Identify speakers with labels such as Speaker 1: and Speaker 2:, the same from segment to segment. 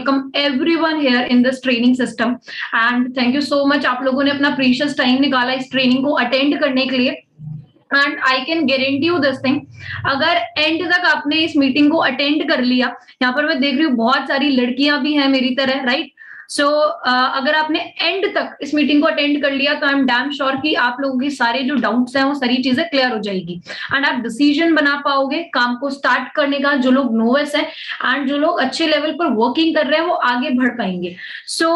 Speaker 1: Welcome everyone here in this training system and thank you so much, आप लोगों ने अपना प्रीशियस टाइम निकाला इस ट्रेनिंग को अटेंड करने के लिए। And I can guarantee you this thing, अगर एंड तक आपने इस मीटिंग को अटेंड कर लिया, यहाँ पर मैं देख रही हूँ बहुत सारी लड़कियां भी हैं मेरी तरह, राइट? सो अगर आपने एंड तक इस मीटिंग को अटेंड कर लिया तो आई एम डैम श्योर कि आप लोगों की सारे जो डाउट्स हैं वो सारी चीजें क्लियर हो जाएगी एंड आप डिसीजन बना पाओगे काम को स्टार्ट करने का। जो लोग नोवेस हैं एंड जो लोग अच्छे लेवल पर वर्किंग कर रहे हैं वो आगे बढ़ पाएंगे। सो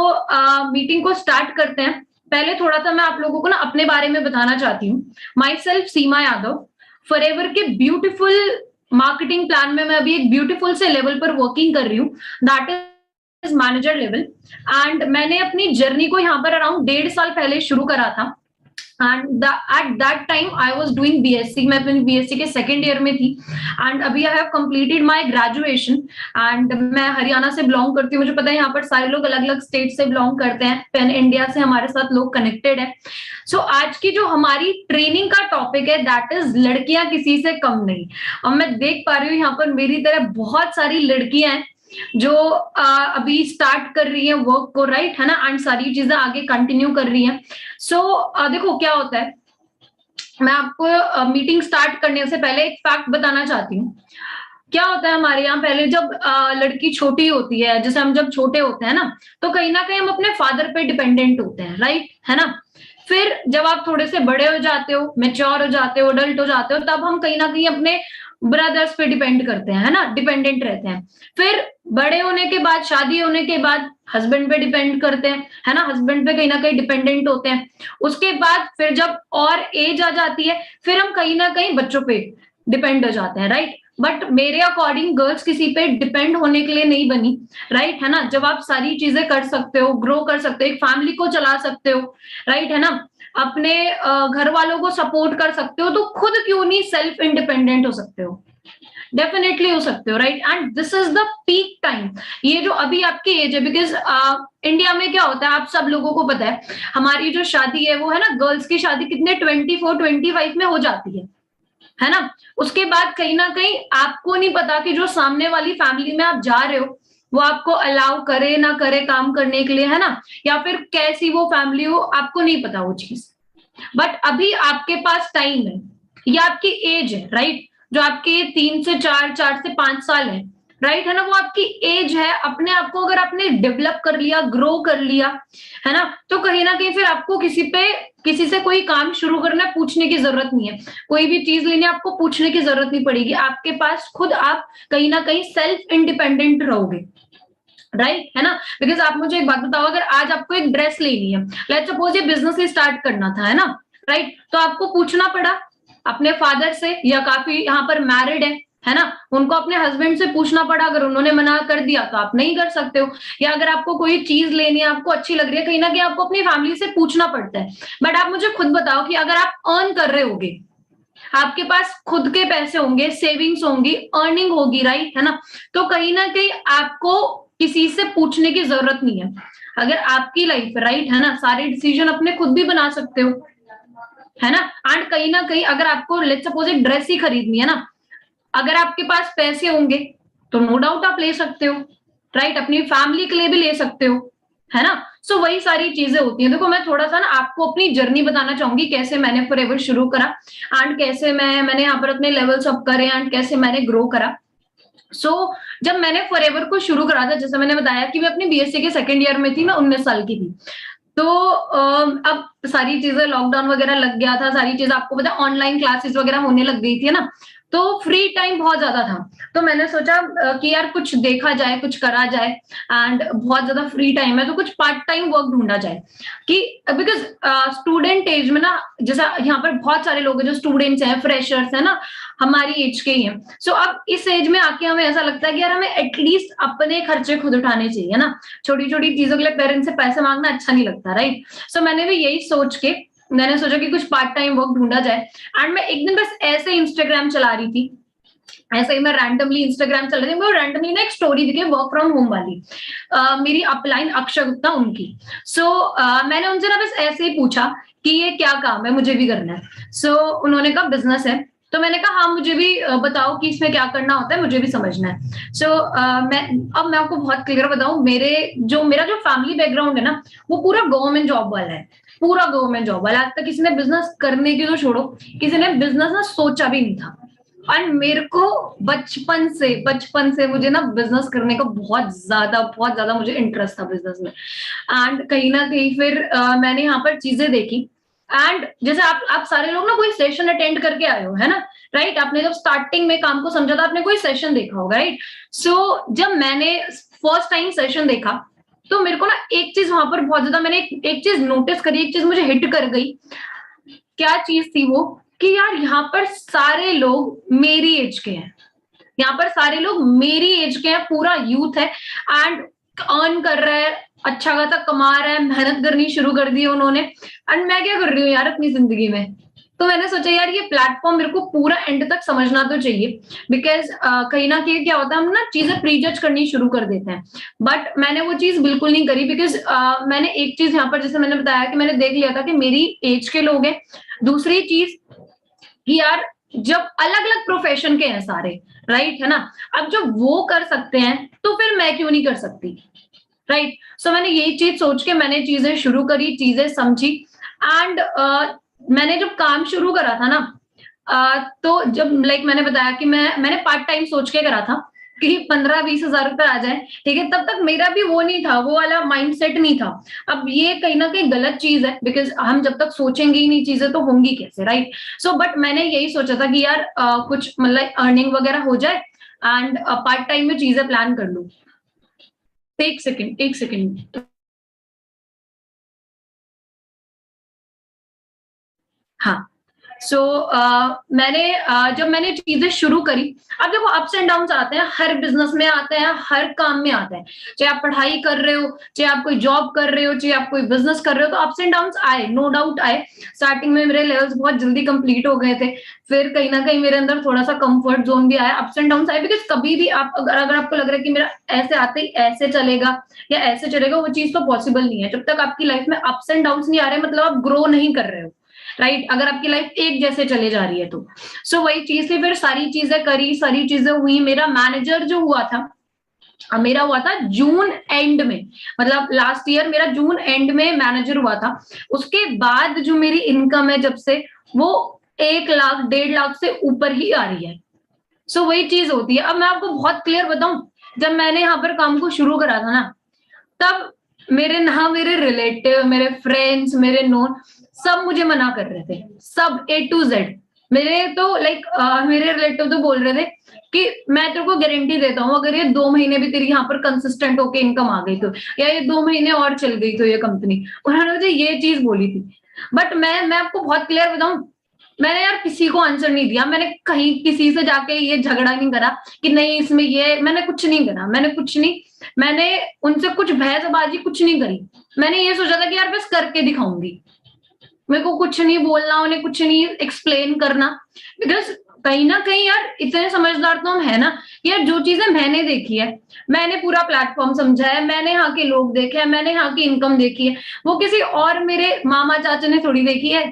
Speaker 1: मीटिंग को स्टार्ट करते हैं। पहले थोड़ा सा मैं आप लोगों को ना अपने बारे में बताना चाहती हूँ। My self Seema Yadav, forever के ब्यूटीफुल मार्केटिंग प्लान में मैं अभी एक ब्यूटीफुल से लेवल पर वर्किंग कर रही हूँ, that is manager level. And मैंने अपनी जर्नी को यहाँ पर अराउंड 1.5 साल पहले शुरू करा था and at that time I was doing BSc. मैं अपनी बीएससी के सेकेंड ईयर में थी एंड अभी I have completed my graduation and मैं हरियाणा से बिलोंग करती हूँ। मुझे पता है यहाँ पर सारे लोग अलग अलग स्टेट से बिलोंग करते हैं, पैन इंडिया से हमारे साथ लोग कनेक्टेड है। सो आज की जो हमारी ट्रेनिंग का टॉपिक है दैट इज लड़कियां किसी से कम नहीं। और मैं देख पा रही हूँ यहाँ पर मेरी तरह बहुत सारी लड़कियां हैं जो अभी स्टार्ट कर रही है वर्क को, राइट है ना, एंड सारी चीजें आगे कंटिन्यू कर रही हैं। सो देखो क्या होता है, मैं आपको मीटिंग स्टार्ट करने से पहले एक फैक्ट बताना चाहती हूँ। क्या होता है हमारे यहाँ, पहले जब लड़की छोटी होती है, जैसे हम जब छोटे होते हैं ना, तो कहीं ना कहीं हम अपने फादर पे डिपेंडेंट होते हैं, राइट है ना। फिर जब आप थोड़े से बड़े हो जाते हो, मेच्योर हो जाते हो, अडल्ट हो जाते हो, तब हम कहीं ना कहीं अपने ब्रदर्स पे डिपेंड करते हैं, है ना, डिपेंडेंट रहते हैं। फिर बड़े होने के बाद, शादी होने के बाद हस्बैंड पे डिपेंड करते हैं, है ना, हस्बैंड पे कहीं ना कहीं डिपेंडेंट होते हैं। उसके बाद फिर जब और एज आ जाती है, फिर हम कहीं ना कहीं बच्चों पे डिपेंड हो जाते हैं, राइट। बट मेरे अकॉर्डिंग गर्ल्स किसी पे डिपेंड होने के लिए नहीं बनी, राइट है ना। जब आप सारी चीजें कर सकते हो, ग्रो कर सकते हो, एक फैमिली को चला सकते हो, राइट है ना, अपने घर वालों को सपोर्ट कर सकते हो, तो खुद क्यों नहीं सेल्फ इंडिपेंडेंट हो सकते हो, डेफिनेटली हो सकते हो, right. And this is the peak time, ये जो अभी आपकी एज है, बिकॉज इंडिया में क्या होता है आप सब लोगों को पता है, हमारी जो शादी है वो है ना, गर्ल्स की शादी कितने 24-25 में हो जाती है ना। उसके बाद कहीं ना कहीं आपको नहीं पता कि जो सामने वाली फैमिली में आप जा रहे हो वो आपको अलाउ करे ना करे काम करने के लिए, है ना, या फिर कैसी वो फैमिली हो, आपको नहीं पता वो चीज। बट अभी आपके पास टाइम है, या आपकी एज है, राइट, जो आपके 3 से 4, 4 से 5 साल है, राइट है ना, वो आपकी एज है। अपने आप को अगर आपने डेवलप कर लिया, ग्रो कर लिया, है ना, तो कहीं ना कहीं फिर आपको किसी से कोई काम शुरू करना पूछने की जरूरत नहीं है, कोई भी चीज लेने आपको पूछने की जरूरत नहीं पड़ेगी। आपके पास खुद आप कहीं ना कहीं सेल्फ इंडिपेंडेंट रहोगे, राइट है ना। बिकॉज आप मुझे एक बात बताओ, अगर आज आपको एक ड्रेस लेनी है, लेट्स सपोज ये बिजनेस ही स्टार्ट करना था, है ना, राइट, तो आपको पूछना पड़ा अपने फादर से, या काफी यहाँ पर मैरिड है ना, उनको अपने हस्बैंड से पूछना पड़ा, अगर उन्होंने मना कर दिया तो आप नहीं कर सकते हो। या अगर आपको कोई चीज लेनी है, आपको अच्छी लग रही है, कहीं ना कहीं आपको अपनी फैमिली से पूछना पड़ता है। बट आप मुझे खुद बताओ कि अगर आप अर्न कर रहे होगे, आपके पास खुद के पैसे होंगे, सेविंग्स होंगी, अर्निंग होगी, राइट है ना, तो कहीं ना कहीं आपको किसी से पूछने की जरूरत नहीं है। अगर आपकी लाइफ, राइट है ना, सारे डिसीजन अपने खुद भी बना सकते हो, है ना। एंड कहीं ना कहीं अगर आपको लेट्स सपोज एक ड्रेस ही खरीदनी है ना, अगर आपके पास पैसे होंगे तो नो डाउट आप ले सकते हो, राइट, अपनी फैमिली के लिए भी ले सकते हो, है ना। सो वही सारी चीजें होती हैं। देखो मैं थोड़ा सा ना आपको अपनी जर्नी बताना चाहूंगी, कैसे मैंने फॉरएवर शुरू करा एंड कैसे मैंने यहाँ पर अपने लेवल्स अप करे एंड कैसे मैंने ग्रो करा। सो जब मैंने फॉरएवर को शुरू करा था, जैसे मैंने बताया कि मैं अपनी बीएससी के सेकंड ईयर में थी, मैं 19 साल की थी। तो अब सारी चीजें, लॉकडाउन वगैरह लग गया था, सारी चीजें आपको पता है ऑनलाइन क्लासेस वगैरह होने लग गई थी ना, तो फ्री टाइम बहुत ज्यादा था। तो मैंने सोचा कि यार कुछ देखा जाए, कुछ करा जाए, एंड बहुत ज्यादा फ्री टाइम है तो कुछ पार्ट टाइम वर्क ढूंढा जाए। कि बिकॉज स्टूडेंट एज में ना, जैसा यहाँ पर बहुत सारे लोग हैं जो स्टूडेंट्स हैं, फ्रेशर्स है ना, हमारी एज के ही हैं। सो अब इस एज में आके हमें ऐसा लगता है कि यार हमें एटलीस्ट अपने खर्चे खुद उठाने चाहिए ना, छोटी छोटी चीजों के लिए पेरेंट्स से पैसे मांगना अच्छा नहीं लगता, राइट। सो मैंने भी यही सोच के मैंने सोचा कि कुछ पार्ट टाइम वर्क ढूंढा जाए। एंड मैं एक दिन बस ऐसे इंस्टाग्राम चला रही थी, ऐसे ही मैं रैंडमली इंस्टाग्राम चल रही थी, मैं रैंडमली ना एक स्टोरी दिखी वर्क फ्रॉम होम वाली, मेरी अपलाइन अक्षय गुप्ता उनकी। सो मैंने उनसे ना बस ऐसे ही पूछा कि ये क्या काम है, मुझे भी करना है। सो उन्होंने कहा बिजनेस है। तो मैंने कहा हाँ मुझे भी बताओ कि इसमें क्या करना होता है, मुझे भी समझना है। मैं आपको बहुत क्लियर बताऊं, मेरा जो फैमिली बैकग्राउंड है ना, वो पूरा गवर्नमेंट जॉब वाला है, पूरा गवर्नमेंट जॉब वाला। आज तक किसी ने बिजनेस करने की तो छोड़ो, किसी ने बिजनेस ना सोचा भी नहीं था। एंड मेरे को बचपन से मुझे ना बिजनेस करने का बहुत ज्यादा मुझे इंटरेस्ट था बिजनेस में। एंड कहीं ना कहीं फिर मैंने यहाँ पर चीजें देखी। एंड जैसे आप सारे लोग ना कोई सेशन अटेंड करके आए हो, है ना, राइट? आपने जब स्टार्टिंग में काम को समझा था, आपने कोई सेशन देखा होगा, राइट? सो जब मैंने फर्स्ट टाइम सेशन देखा, तो मेरे को ना एक चीज वहां पर बहुत ज्यादा मैंने एक चीज नोटिस करी, एक चीज मुझे हिट कर गई। क्या चीज थी वो? कि यार यहाँ पर सारे लोग मेरी एज के हैं, यहाँ पर सारे लोग मेरी एज के हैं, पूरा यूथ है एंड अर्न कर रहा है, अच्छा खासा कमा रहा है, मेहनत करनी शुरू कर दी है उन्होंने। एंड मैं क्या कर रही हूँ यार अपनी जिंदगी में? तो मैंने सोचा यार ये प्लेटफॉर्म मेरे को पूरा एंड तक समझना तो चाहिए, बिकॉज कहीं ना कहीं क्या होता है, हम ना चीजें प्रीजज करनी शुरू कर देते हैं। बट मैंने वो चीज बिल्कुल नहीं करी, बिकॉज मैंने एक चीज यहाँ पर, जैसे मैंने बताया कि मैंने देख लिया था कि मेरी एज के लोग हैं। दूसरी चीज कि यार जब अलग अलग प्रोफेशन के हैं सारे, राइट, है ना, अब जब वो कर सकते हैं तो फिर मैं क्यों नहीं कर सकती, राइट? सो मैंने यही चीज सोच के मैंने चीजें शुरू करी, चीजें समझी। एंड मैंने जब काम शुरू करा था ना, तो जब लाइक मैंने बताया कि मैंने पार्ट टाइम सोच के करा था कि 15-20 हज़ार रुपए आ जाए, ठीक है, तब तक मेरा भी वो नहीं था, वो वाला माइंड सेट नहीं था। अब ये कहीं ना कहीं गलत चीज है, बिकॉज हम जब तक सोचेंगे ही नहीं चीजें तो होंगी कैसे, राइट? सो बट मैंने यही सोचा था कि यार कुछ मतलब अर्निंग वगैरह हो जाए एंड पार्ट टाइम में चीजें प्लान कर लूं। एक सेकेंड। हाँ। मैंने जब मैंने चीजें शुरू करी, अब देखो अप्स एंड डाउन्स आते हैं, हर बिजनेस में आते हैं, हर काम में आते हैं। चाहे आप पढ़ाई कर रहे हो, चाहे आप कोई जॉब कर रहे हो, चाहे आप कोई बिजनेस कर रहे हो, तो अप्स एंड डाउन्स आए, नो डाउट आए। स्टार्टिंग में मेरे लेवल्स बहुत जल्दी कंप्लीट हो गए थे, फिर कहीं ना कहीं मेरे अंदर थोड़ा सा कंफर्ट जोन भी आया, अप्स एंड डाउन्स आए। बिकॉज कभी भी आप अगर आपको लग रहा है कि मेरा ऐसे आते ही ऐसे चलेगा या ऐसे चलेगा, वो चीज तो पॉसिबल नहीं है। जब तक आपकी लाइफ में अप्स एंड डाउन्स नहीं आ रहे, मतलब आप ग्रो नहीं कर रहे हो, राइट? अगर आपकी लाइफ एक जैसे चले जा रही है तो। वही चीज थी, फिर सारी चीजें करी, सारी चीजें हुई। मेरा मैनेजर जो हुआ था, मेरा हुआ था जून एंड में, मतलब लास्ट ईयर मेरा जून एंड में मैनेजर हुआ था। उसके बाद जो मेरी इनकम है जब से, वो 1 लाख 1.5 लाख से ऊपर ही आ रही है। वही चीज होती है। अब मैं आपको बहुत क्लियर बताऊं, जब मैंने यहाँ पर काम को शुरू करा था ना, तब मेरे रिलेटिव, मेरे फ्रेंड्स, मेरे नोन सब मुझे मना कर रहे थे, सब A to Z। मेरे तो लाइक मेरे रिलेटिव तो बोल रहे थे कि मैं तेरे को गारंटी देता हूँ, अगर ये 2 महीने भी तेरी यहाँ पर कंसिस्टेंट होके इनकम आ गई तो, या ये 2 महीने और चल गई तो ये कंपनी, उन्होंने मुझे ये चीज बोली थी। बट मैं आपको बहुत क्लियर बताऊं, मैंने यार किसी को आंसर नहीं दिया। मैंने कहीं किसी से जाके ये झगड़ा नहीं करा कि नहीं इसमें ये, मैंने कुछ नहीं करा, मैंने कुछ नहीं, मैंने उनसे कुछ बहसबाजी कुछ नहीं करी। मैंने ये सोचा था कि यार बस करके दिखाऊंगी, मेरे को कुछ नहीं बोलना, उन्हें कुछ नहीं एक्सप्लेन करना। बिकॉज कहीं ना कहीं यार इतने समझदार तो हम है ना, यार जो चीजें मैंने देखी है, मैंने पूरा प्लेटफॉर्म समझा है, मैंने यहाँ के लोग देखे हैं, मैंने यहाँ की इनकम देखी है, वो किसी और मेरे मामा चाचा ने थोड़ी देखी है।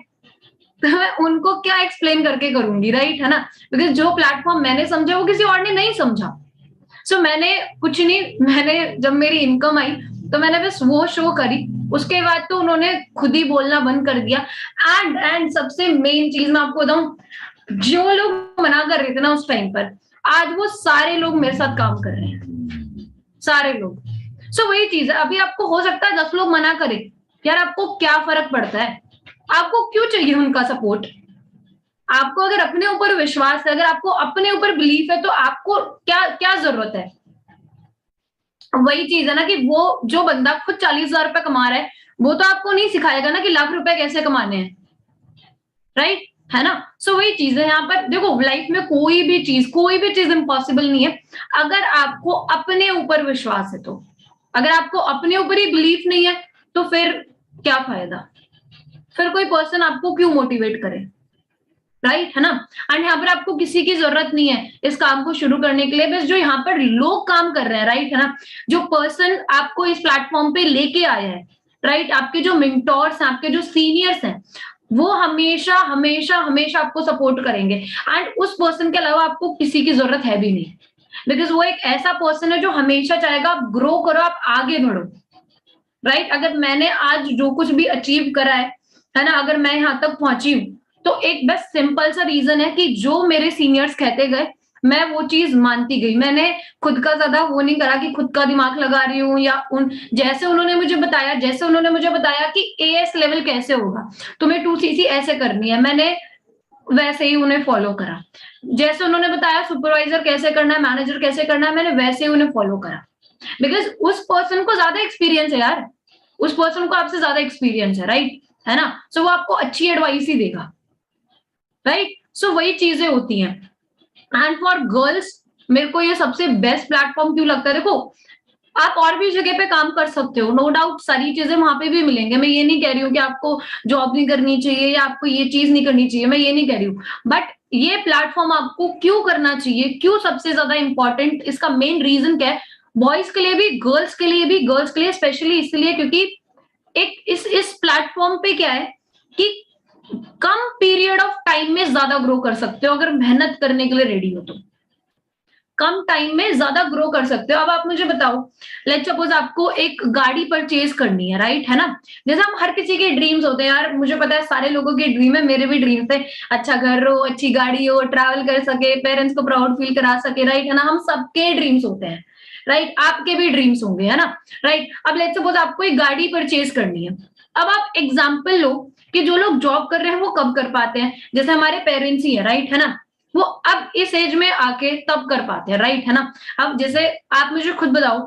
Speaker 1: तो मैं उनको क्या एक्सप्लेन करके करूंगी, राइट, है ना? बिकॉज जो प्लेटफॉर्म मैंने समझा वो किसी और ने नहीं समझा। मैंने कुछ नहीं, मैंने जब मेरी इनकम आई तो मैंने बस वो शो करी, उसके बाद तो उन्होंने खुद ही बोलना बंद कर दिया। एंड सबसे मेन चीज मैं आपको बताऊं, जो लोग मना कर रहे थे ना उस टाइम पर, आज वो सारे लोग मेरे साथ काम कर रहे हैं, सारे लोग। वही चीज है, अभी आपको हो सकता है 10 लोग मना करें, यार आपको क्या फर्क पड़ता है? आपको क्यों चाहिए उनका सपोर्ट? आपको अगर अपने ऊपर विश्वास है, अगर आपको अपने ऊपर बिलीफ है, तो आपको क्या क्या जरूरत है? वही चीज है ना कि वो जो बंदा खुद 40,000 रुपए कमा रहा है, वो तो आपको नहीं सिखाएगा ना कि लाख रुपए कैसे कमाने हैं, राइट, है ना? वही चीज है यहाँ पर। देखो लाइफ में कोई भी चीज इम्पॉसिबल नहीं है, अगर आपको अपने ऊपर विश्वास है तो। अगर आपको अपने ऊपर ही बिलीफ नहीं है तो फिर क्या फायदा? फिर कोई पर्सन आपको क्यों मोटिवेट करे, राइट, है ना? एंड यहाँ पर आपको किसी की जरूरत नहीं है इस काम को शुरू करने के लिए, बस जो यहाँ पर लोग काम कर रहे हैं, राइट, है ना, जो पर्सन आपको इस प्लेटफॉर्म पे लेके आया है, राइट, आपके जो मेंटोर्स हैं, आपके जो सीनियर्स हैं, वो हमेशा हमेशा हमेशा आपको सपोर्ट करेंगे एंड उस पर्सन के अलावा आपको किसी की जरूरत है भी नहीं, बिकॉज वो एक ऐसा पर्सन है जो हमेशा चाहेगा आप ग्रो करो, आप आगे बढ़ो, राइट? अगर मैंने आज जो कुछ भी अचीव करा है ना, अगर मैं यहाँ तक पहुंची हूँ, तो एक बस सिंपल सा रीजन है कि जो मेरे सीनियर्स कहते गए मैं वो चीज मानती गई। मैंने खुद का ज्यादा वो नहीं करा कि खुद का दिमाग लगा रही हूँ, या उन जैसे उन्होंने मुझे बताया, जैसे उन्होंने मुझे बताया कि एएस लेवल कैसे होगा, तुम्हें 2सीसी ऐसे करनी है, मैंने वैसे ही उन्हें फॉलो करा। जैसे उन्होंने बताया सुपरवाइजर कैसे करना है, मैनेजर कैसे करना है, मैंने वैसे ही उन्हें फॉलो करा, बिकॉज उस पर्सन को ज्यादा एक्सपीरियंस है यार, उस पर्सन को आपसे ज्यादा एक्सपीरियंस है, राइट? है ना? सो वो आपको अच्छी एडवाइस ही देगा, राइट? सो वही चीजें होती हैं। एंड फॉर गर्ल्स मेरे को ये सबसे बेस्ट प्लेटफॉर्म क्यों लगता है, देखो आप और भी जगह पे काम कर सकते हो, नो डाउट सारी चीजें वहां पे भी मिलेंगे, मैं ये नहीं कह रही हूँ कि आपको जॉब नहीं करनी चाहिए या आपको ये चीज नहीं करनी चाहिए, मैं ये नहीं कह रही हूँ, बट ये प्लेटफॉर्म आपको क्यों करना चाहिए, क्यों सबसे ज्यादा इंपॉर्टेंट, इसका मेन रीजन क्या है, बॉयज के लिए भी गर्ल्स के लिए भी, गर्ल्स के लिए स्पेशली इसलिए क्योंकि एक इस प्लेटफॉर्म पे क्या है कि कम पीरियड ऑफ टाइम में ज्यादा ग्रो कर सकते हो, अगर मेहनत करने के लिए रेडी हो तो कम टाइम में ज्यादा ग्रो कर सकते हो। अब आप मुझे बताओ, लेट सपोज आपको एक गाड़ी परचेज करनी है, राइट? है ना? जैसे हम हर किसी के ड्रीम्स होते हैं यार, मुझे पता है सारे लोगों के ड्रीम है, मेरे भी ड्रीम्स थे, अच्छा घर हो, अच्छी गाड़ी हो, ट्रैवल कर सके, पेरेंट्स को प्राउड फील करा सके, राइट? है ना? हम सबके ड्रीम्स होते हैं, राइट? आपके भी ड्रीम्स होंगे, है ना? राइट? अब लेट सपोज आपको एक गाड़ी परचेज करनी है। अब आप एग्जाम्पल लो कि जो लोग जॉब कर रहे हैं वो कब कर पाते हैं, जैसे हमारे पेरेंट्स ही है, राइट? है ना? वो अब इस एज में आके तब कर पाते हैं, राइट? है ना? अब जैसे आप मुझे खुद बताओ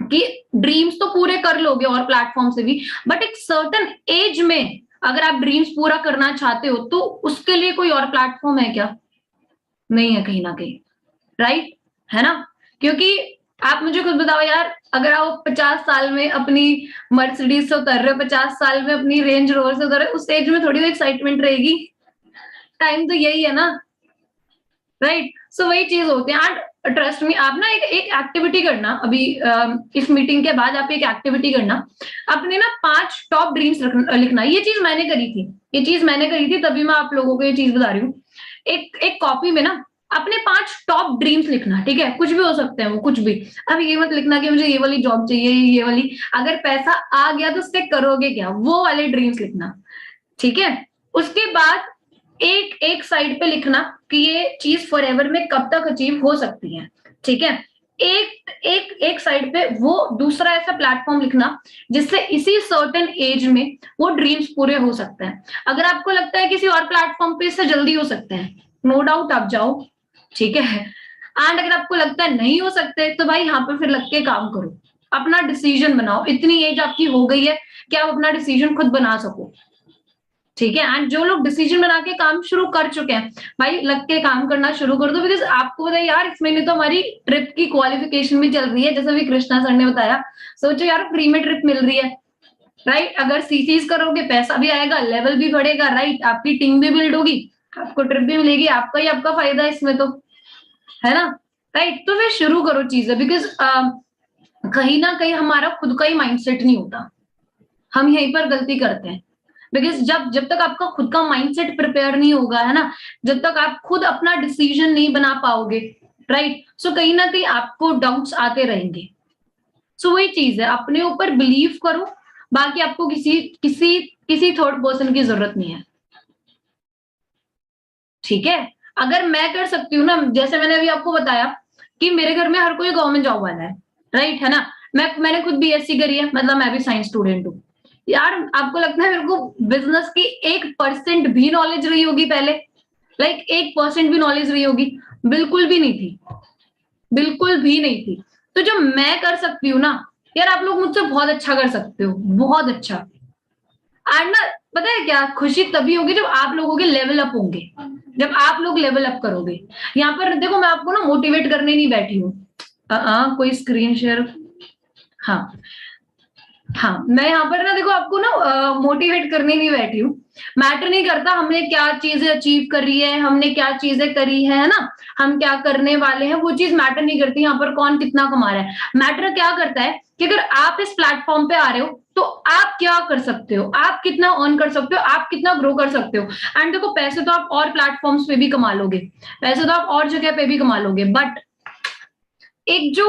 Speaker 1: कि ड्रीम्स तो पूरे कर लोगे और प्लेटफॉर्म से भी, बट एक सर्टन एज में अगर आप ड्रीम्स पूरा करना चाहते हो तो उसके लिए कोई और प्लेटफॉर्म है क्या? नहीं है कहीं ना कहीं, राइट? है ना? क्योंकि आप मुझे खुद बताओ यार, अगर आप 50 साल में अपनी मर्सिडीज से उतर रहे हो, 50 साल में अपनी रेंज रोवर से उतर रहे हो, उस एज में थोड़ी तो एक्साइटमेंट रहेगी, टाइम तो यही है ना, राइट? सो वही चीज होती है। एंड ट्रस्ट मी, आप ना एक एक्टिविटी करना अभी, इस मीटिंग के बाद आप एक एक्टिविटी करना, अपने ना 5 टॉप ड्रीम्स लिखना। ये चीज मैंने करी थी, ये चीज मैंने करी थी, तभी मैं आप लोगों को ये चीज बता रही हूँ। एक एक कॉपी में ना अपने 5 टॉप ड्रीम्स लिखना, ठीक है? कुछ भी हो सकते हैं वो, कुछ भी। अब ये मत लिखना कि मुझे ये वाली जॉब चाहिए, ये वाली, अगर पैसा आ गया तो उससे करोगे क्या, वो वाले ड्रीम्स लिखना, ठीक है? उसके बाद एक एक साइड पे लिखना कि ये चीज फॉरएवर में कब तक अचीव हो सकती है, ठीक है? एक एक एक साइड पे वो दूसरा ऐसा प्लेटफॉर्म लिखना जिससे इसी सर्टेन एज में वो ड्रीम्स पूरे हो सकते हैं। अगर आपको लगता है किसी और प्लेटफॉर्म पे इससे जल्दी हो सकते हैं, नो डाउट आप जाओ, ठीक है? एंड अगर आपको लगता है नहीं हो सकते तो भाई यहाँ पे फिर लग के काम करो, अपना डिसीजन बनाओ, इतनी एज आपकी हो गई है कि आप अपना डिसीजन खुद बना सको, ठीक है? एंड जो लोग डिसीजन बना के काम शुरू कर चुके हैं, भाई लग के काम करना शुरू कर दो, बिकॉज आपको पता है यार, इस महीने तो हमारी ट्रिप की क्वालिफिकेशन भी चल रही है, जैसे भी कृष्णा सर ने बताया। सोचो यार, फ्री में ट्रिप मिल रही है, राइट? अगर सीसीज करोगे पैसा भी आएगा, लेवल भी बढ़ेगा, राइट? आपकी टीम भी बिल्ड होगी, आपको ट्रिप भी मिलेगी, आपका ही आपका फायदा है इसमें तो, है ना? राइट? तो फिर शुरू करो चीजें, बिकॉज कहीं ना कहीं हमारा खुद का ही माइंडसेट नहीं होता, हम यहीं पर गलती करते हैं, बिकॉज जब तक आपका खुद का माइंडसेट प्रिपेयर नहीं होगा, है ना, जब तक आप खुद अपना डिसीजन नहीं बना पाओगे, राइट? सो कहीं ना कहीं आपको डाउट्स आते रहेंगे। सो वही चीज है, अपने ऊपर बिलीव करो, बाकी आपको किसी किसी किसी थर्ड पर्सन की जरूरत नहीं है, ठीक है? अगर मैं कर सकती हूँ ना, जैसे मैंने अभी आपको बताया कि मेरे घर में हर कोई गवर्नमेंट जॉब वाला है, राइट? है ना? मैंने खुद बीएससी करी है, मतलब मैं भी साइंस स्टूडेंट हूँ यार। आपको लगता है मेरे को बिजनेस की 1% भी नॉलेज रही होगी पहले? लाइक 1% भी नॉलेज रही होगी? बिल्कुल भी नहीं थी, बिल्कुल भी नहीं थी। तो जब मैं कर सकती हूँ ना यार, आप लोग मुझसे बहुत अच्छा कर सकते हो, बहुत अच्छा। एंड ना, पता है क्या खुशी तभी होगी जब आप लोगों के लेवल अप होंगे, जब आप लोग लेवल अप करोगे। यहाँ पर देखो, मैं आपको ना मोटिवेट करने नहीं बैठी हूँ, कोई स्क्रीन शेयर, हाँ हाँ, मैं यहाँ पर ना देखो आपको ना मोटिवेट करने नहीं बैठी हूँ। मैटर नहीं करता हमने क्या चीजें अचीव करी है, हमने क्या चीजें करी है ना? हम क्या करने वाले हैं, वो चीज मैटर नहीं करती यहाँ पर कौन कितना कमा रहा है। मैटर क्या करता है कि अगर आप इस प्लेटफॉर्म पे आ रहे हो तो आप क्या कर सकते हो, आप कितना अर्न कर सकते हो, आप कितना ग्रो कर सकते हो। एंड देखो पैसे तो आप और प्लेटफॉर्म्स पे भी कमा लोगे, पैसे तो आप और जगह पे भी कमा लोगे, बट एक जो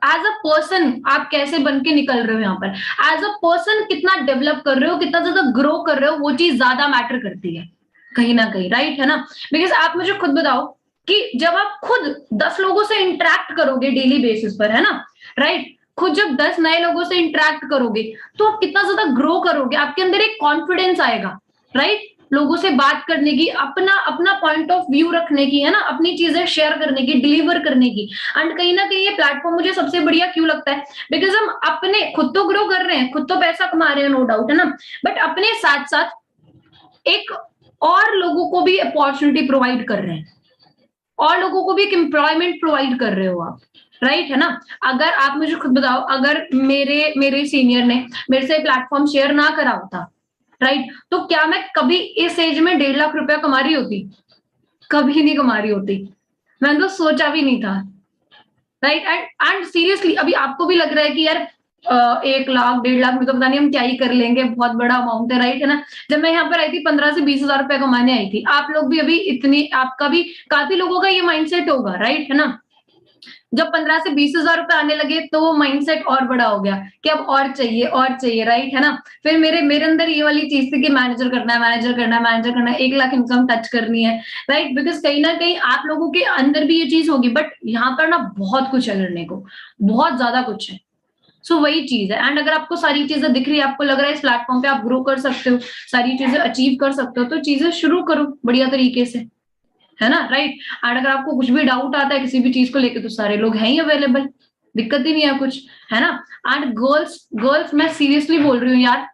Speaker 1: एज अ पर्सन आप कैसे बन के निकल रहे हो यहाँ पर, एज अ पर्सन कितना डेवलप कर रहे हो, कितना ज्यादा ग्रो कर रहे हो, वो चीज ज्यादा मैटर करती है कहीं ना कहीं, राइट है ना? बिकॉज आप मुझे खुद बताओ कि जब आप खुद 10 लोगों से इंटरेक्ट करोगे डेली बेसिस पर, है ना, राइट, खुद जब 10 नए लोगों से इंटरेक्ट करोगे तो आप कितना ज्यादा ग्रो करोगे, आपके अंदर एक कॉन्फिडेंस आएगा, राइट, लोगों से बात करने की, अपना अपना पॉइंट ऑफ व्यू रखने की, है ना, अपनी चीजें शेयर करने की, डिलीवर करने की। एंड कहीं ना कहीं ये प्लेटफॉर्म मुझे सबसे बढ़िया क्यों लगता है, बिकॉज हम अपने खुद तो ग्रो कर रहे हैं, खुद तो पैसा कमा रहे हैं, नो डाउट, है ना, बट अपने साथ साथ एक और लोगों को भी अपॉर्चुनिटी प्रोवाइड कर रहे हैं, और लोगों को भी एक एम्प्लॉयमेंट प्रोवाइड कर रहे हो आप, राइट है ना? अगर आप मुझे खुद बताओ, अगर मेरे मेरे सीनियर ने मेरे से प्लेटफॉर्म शेयर ना करा होता, राइट, तो क्या मैं कभी इस एज में 1.5 लाख रुपया कमा रही होती? कभी नहीं कमा रही होती, मैंने तो सोचा भी नहीं था, राइट। एंड सीरियसली अभी आपको भी लग रहा है कि यार 1 लाख 1.5 लाख में तो पता नहीं हम क्या ही कर लेंगे, बहुत बड़ा अमाउंट है, राइट है ना? जब मैं यहाँ पर आई थी 15 से 20 हजार रुपया कमाने आई थी, आप लोग भी अभी इतनी, आपका भी काफी लोगों का ये माइंडसेट होगा, राइट है ना? जब 15 से 20 हजार रुपए आने लगे तो वो माइंडसेट और बड़ा हो गया कि अब और चाहिए और चाहिए, राइट है ना? फिर मेरे मेरे अंदर ये वाली चीज थी कि मैनेजर करना है, मैनेजर करना है, मैनेजर करना है, 1 लाख इनकम टच करनी है, राइट, बिकॉज कहीं ना कहीं आप लोगों के अंदर भी ये चीज होगी, बट यहाँ पर ना बहुत कुछ है करने को, बहुत ज्यादा कुछ है। सो वही चीज है। एंड अगर आपको सारी चीजें दिख रही है, आपको लग रहा है इस प्लेटफॉर्म पे आप ग्रो कर सकते हो, सारी चीजें अचीव कर सकते हो, तो चीजें शुरू करो बढ़िया तरीके से, है ना, राइट। एंड अगर आपको कुछ भी डाउट आता है किसी भी चीज को लेके, तो सारे लोग हैं ही अवेलेबल, दिक्कत ही नहीं है कुछ, है ना? एंड गर्ल्स गर्ल्स मैं सीरियसली बोल रही हूँ यार,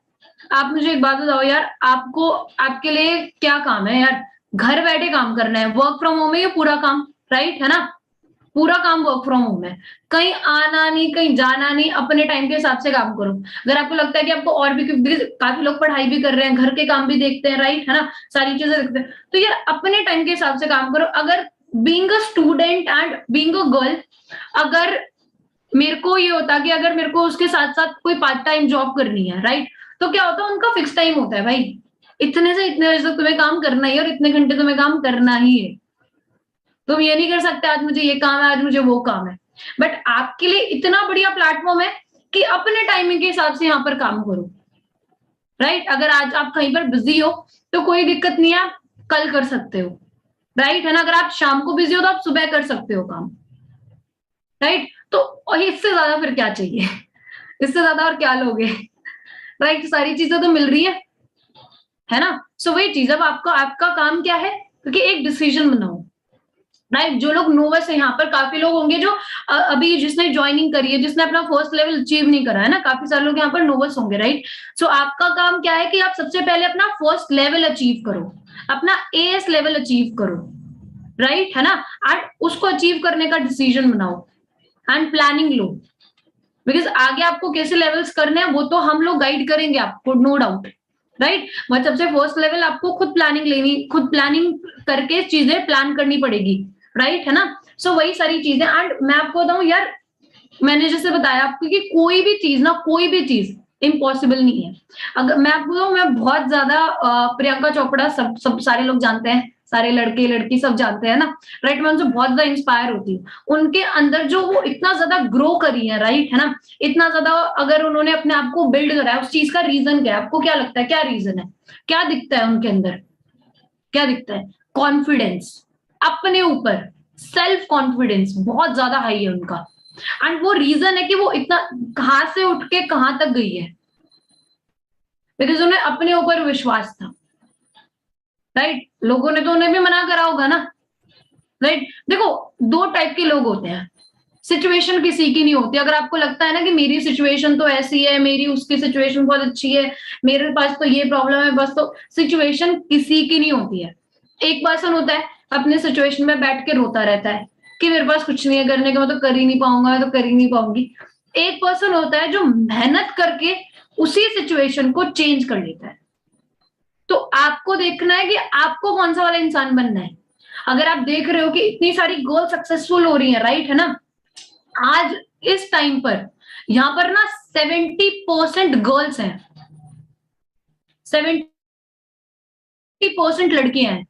Speaker 1: आप मुझे एक बात बताओ यार, आपको आपके लिए क्या काम है यार? घर बैठे काम करना है, वर्क फ्रॉम होम है ये पूरा काम, राइट है ना? पूरा काम वर्क फ्रॉम होम है, कहीं आना नहीं, कहीं जाना नहीं, अपने टाइम के हिसाब से काम करो। अगर आपको लगता है कि आपको और भी, काफी लोग पढ़ाई भी कर रहे हैं, घर के काम भी देखते हैं, राइट है ना, सारी चीजें देखते हैं, तो यार अपने टाइम के हिसाब से काम करो। अगर being a student and being a girl, अगर मेरे को ये होता कि अगर मेरे को उसके साथ साथ कोई पार्ट टाइम जॉब करनी है, राइट, तो क्या होता है, उनका फिक्स टाइम होता है भाई, इतने से इतने बजे तक तुम्हें काम करना ही है और इतने घंटे तुम्हें काम करना ही है। तुम ये नहीं कर सकते आज मुझे ये काम है, आज मुझे वो काम है, बट आपके लिए इतना बढ़िया प्लेटफॉर्म है कि अपने टाइमिंग के हिसाब से यहाँ पर काम करो, राइट। अगर आज आप कहीं पर बिजी हो तो कोई दिक्कत नहीं है, आप कल कर सकते हो, राइट है ना? अगर आप शाम को बिजी हो तो आप सुबह कर सकते हो काम, राइट। तो और इससे ज्यादा फिर क्या चाहिए? इससे ज्यादा और क्या लोगे, राइट? सारी चीजें तो मिल रही है ना? सो वही चीज, अब आपका आपका काम क्या है, क्योंकि एक डिसीजन बनाओ, राइट। जो लोग नोवस है यहाँ पर, काफी लोग होंगे जो अभी जिसने ज्वाइनिंग करी है, जिसने अपना फर्स्ट लेवल अचीव नहीं करा है ना, काफी सारे लोग यहाँ पर नोवस होंगे, राइट। सो आपका काम क्या है कि आप सबसे पहले अपना फर्स्ट लेवल अचीव करो, अपना एएस लेवल अचीव करो, राइट है ना? एंड उसको अचीव करने का डिसीजन बनाओ एंड प्लानिंग लो, बिकॉज आगे आपको कैसे लेवल्स करने हैं वो तो हम लोग गाइड करेंगे आपको, नो डाउट, राइट। बट सबसे फर्स्ट लेवल आपको खुद प्लानिंग लेनी, खुद प्लानिंग करके चीजें प्लान करनी पड़ेगी, राइट है ना? सो वही सारी चीजें। एंड मैं आपको बताऊं यार, मैंने जैसे बताया आपको कि कोई भी चीज ना, कोई भी चीज इम्पॉसिबल नहीं है। अगर मैं आपको बताऊं, मैं बहुत ज्यादा प्रियंका चोपड़ा सब सब सारे लोग जानते हैं, सारे लड़के लड़की सब जानते हैं ना, राइट। मैं उनसे बहुत ज्यादा इंस्पायर होती हूँ, उनके अंदर जो वो इतना ज्यादा ग्रो करी है, राइट है ना, इतना ज्यादा अगर उन्होंने अपने आप को बिल्ड करा है, उस चीज का रीजन क्या है? आपको क्या लगता है, क्या रीजन है? क्या दिखता है उनके अंदर? क्या दिखता है? कॉन्फिडेंस, अपने ऊपर सेल्फ कॉन्फिडेंस बहुत ज्यादा हाई है उनका। एंड वो रीजन है कि वो इतना कहां से उठ के कहां तक गई है, बिकॉज उन्हें अपने ऊपर विश्वास था, राइट। लोगों ने तो उन्हें भी मना करा होगा ना, राइट। देखो, 2 टाइप के लोग होते हैं, सिचुएशन किसी की नहीं होती। अगर आपको लगता है ना कि मेरी सिचुएशन तो ऐसी है, मेरी उसकी सिचुएशन बहुत अच्छी है, मेरे पास तो ये प्रॉब्लम है, बस, तो सिचुएशन किसी की नहीं होती है। एक पर्सन होता है अपने सिचुएशन में बैठ के रोता रहता है कि मेरे पास कुछ नहीं है करने का, मैं तो कर ही नहीं पाऊंगा, मैं तो कर ही नहीं पाऊंगी। एक पर्सन होता है जो मेहनत करके उसी सिचुएशन को चेंज कर लेता है। तो आपको देखना है कि आपको कौन सा वाला इंसान बनना है। अगर आप देख रहे हो कि इतनी सारी गर्ल सक्सेसफुल हो रही है, राइट है ना, आज इस टाइम पर यहाँ पर ना 70% गर्ल्स हैं, 70% लड़कियां हैं।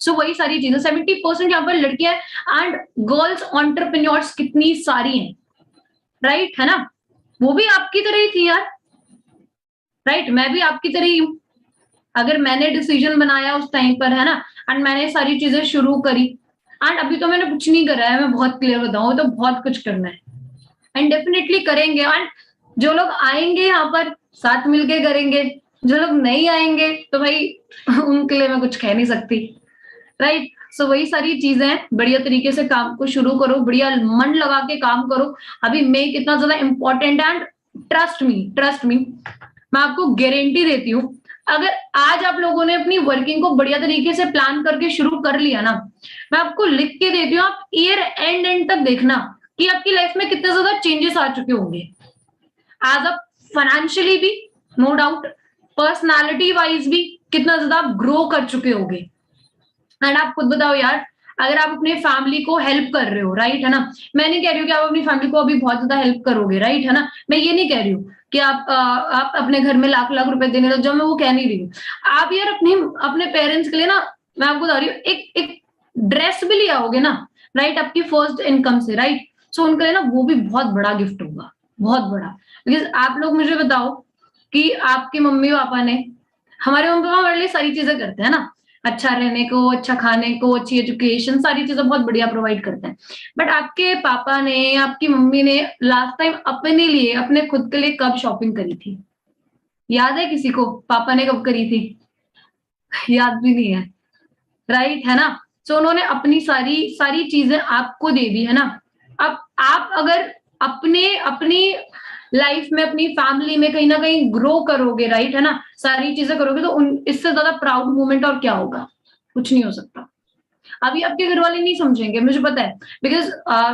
Speaker 1: सो वही सारी चीजें, 70% यहाँ पर लड़कियां हैं एंड गर्ल्स एंटरप्रेन्योर्स कितनी सारी हैं, राइट है ना। वो भी आपकी तरह ही थी यार, राइट, मैं भी आपकी तरह ही हूँ। अगर मैंने डिसीजन बनाया उस टाइम पर, है ना, एंड मैंने सारी चीजें शुरू करी, एंड अभी तो मैंने कुछ नहीं करा है, मैं बहुत क्लियर बताऊं, तो बहुत कुछ करना है एंड डेफिनेटली करेंगे। एंड जो लोग आएंगे यहाँ पर साथ मिलके करेंगे, जो लोग नहीं आएंगे तो भाई उनके लिए मैं कुछ कह नहीं सकती, राइट। सो वही सारी चीजें हैं, बढ़िया तरीके से काम को शुरू करो, बढ़िया मन लगा के काम करो। अभी मेक कितना ज्यादा इंपॉर्टेंट है, एंड ट्रस्ट मी, मैं आपको गारंटी देती हूँ, अगर आज आप लोगों ने अपनी वर्किंग को बढ़िया तरीके से प्लान करके शुरू कर लिया ना, मैं आपको लिख के देती हूँ, आप ईयर एंड तक देखना कि आपकी लाइफ में कितने ज्यादा चेंजेस आ चुके होंगे। एज अ फाइनेंशियली भी, नो डाउट, पर्सनालिटी वाइज भी कितना ज्यादा आप ग्रो कर चुके होंगे। एंड आप खुद बताओ यार, अगर आप अपने फैमिली को हेल्प कर रहे हो, राइट है ना, मैं नहीं कह रही हूँ कि आप अपनी फैमिली को अभी बहुत ज्यादा हेल्प करोगे, राइट है ना, मैं ये नहीं कह रही हूँ कि आप अपने घर में लाख लाख रुपए देने लग जाओ, मैं वो कह नहीं रही हूँ। आप यार अपने पेरेंट्स के लिए ना, मैं आपको बता रही हूँ, एक ड्रेस भी ले आओगे ना, राइट, आपकी फर्स्ट इनकम से, राइट, सो उनके लिए ना वो भी बहुत बड़ा गिफ्ट होगा, बहुत बड़ा। बिकॉज आप लोग मुझे बताओ कि आपके मम्मी पापा ने, हमारे मम्मी पापा हमारे लिए सारी चीजें करते हैं ना, अच्छा रहने को, अच्छा खाने को, अच्छी एजुकेशन, सारी चीजें बहुत बढ़िया प्रोवाइड करते हैं। बट आपके पापा ने, आपकी मम्मी ने लास्ट टाइम अपने लिए, अपने खुद के लिए कब शॉपिंग करी थी? याद है किसी को पापा ने कब करी थी? याद भी नहीं है, राइट है ना। सो उन्होंने अपनी सारी सारी चीजें आपको दे दी, है ना। अब आप अगर अपने अपनी लाइफ में, अपनी फैमिली में कहीं ना कहीं ग्रो करोगे, राइट है ना, सारी चीजें करोगे, तो इससे ज्यादा प्राउड मोमेंट और क्या होगा? कुछ नहीं हो सकता। अभी आपके घर वाले नहीं समझेंगे, मुझे पता है, बिकॉज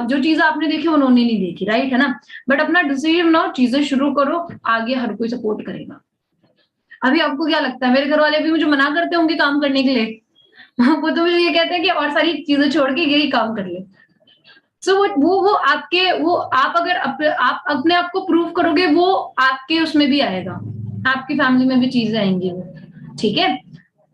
Speaker 1: जो चीजें आपने देखी उन्होंने नहीं देखी, राइट है ना। बट अपना डिसीजन बनाओ, चीजें शुरू करो, आगे हर कोई सपोर्ट करेगा। अभी आपको क्या लगता है, मेरे घर वाले भी मुझे मना करते होंगे काम करने के लिए? वो तो मुझे ये कहते हैं कि और सारी चीजें छोड़ के यही काम कर ले। सो वो आपके, वो आप अगर आप अपने आप को प्रूव करोगे, वो आपके उसमें भी आएगा, आपकी फैमिली में भी चीजें आएंगी वो, ठीक है।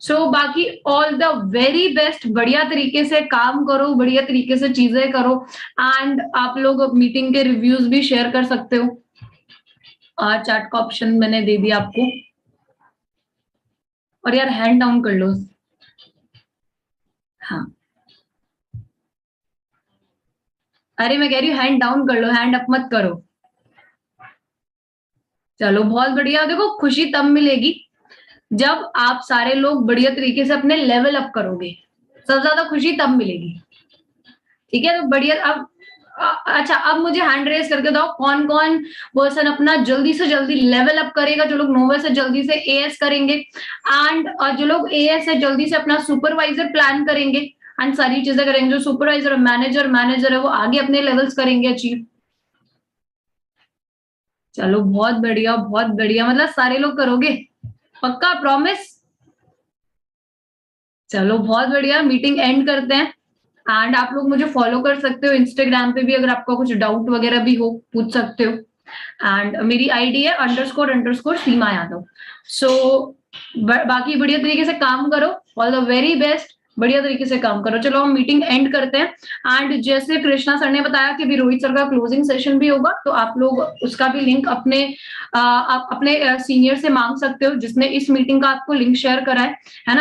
Speaker 1: सो बाकी ऑल द वेरी बेस्ट, बढ़िया तरीके से काम करो, बढ़िया तरीके से चीजें करो, एंड आप लोग मीटिंग के रिव्यूज भी शेयर कर सकते हो। चैट का ऑप्शन मैंने दे दिया आपको, और यार हैंड डाउन कर लो। हाँ, अरे मैं कह रही हूँ हैंड डाउन कर लो, हैंड अप मत करो। चलो बहुत बढ़िया। देखो खुशी तब मिलेगी जब आप सारे लोग बढ़िया तरीके से अपने लेवल अप करोगे, सबसे ज्यादा खुशी तब मिलेगी, ठीक है। तो बढ़िया। अब अच्छा, अब मुझे हैंड रेस करके बताओ, कौन कौन पर्सन अपना जल्दी से जल्दी लेवल अप करेगा, जो लोग नोवेल से जल्दी से एएस करेंगे, एंड जो लोग एएस से जल्दी से अपना सुपरवाइजर प्लान करेंगे एंड सारी चीजें करेंगे, जो सुपरवाइजर और मैनेजर है वो आगे अपने लेवल्स करेंगे अचीव। चलो बहुत बढ़िया, बहुत बढ़िया, मतलब सारे लोग करोगे, पक्का, प्रॉमिस? चलो बहुत बढ़िया, मीटिंग एंड करते हैं। एंड आप लोग मुझे फॉलो कर सकते हो इंस्टाग्राम पे भी, अगर आपका कुछ डाउट वगैरह भी हो पूछ सकते हो। एंड मेरी आईडी है ___ सीमा यादव। सो बाकी बढ़िया तरीके से काम करो, ऑल द वेरी बेस्ट, बढ़िया तरीके से काम करो। चलो हम मीटिंग एंड करते हैं। एंड जैसे कृष्णा सर ने बताया कि अभी रोहित सर का क्लोजिंग सेशन भी होगा, तो आप लोग उसका भी लिंक अपने सीनियर से मांग सकते हो, जिसने इस मीटिंग का आपको लिंक शेयर करा है ना।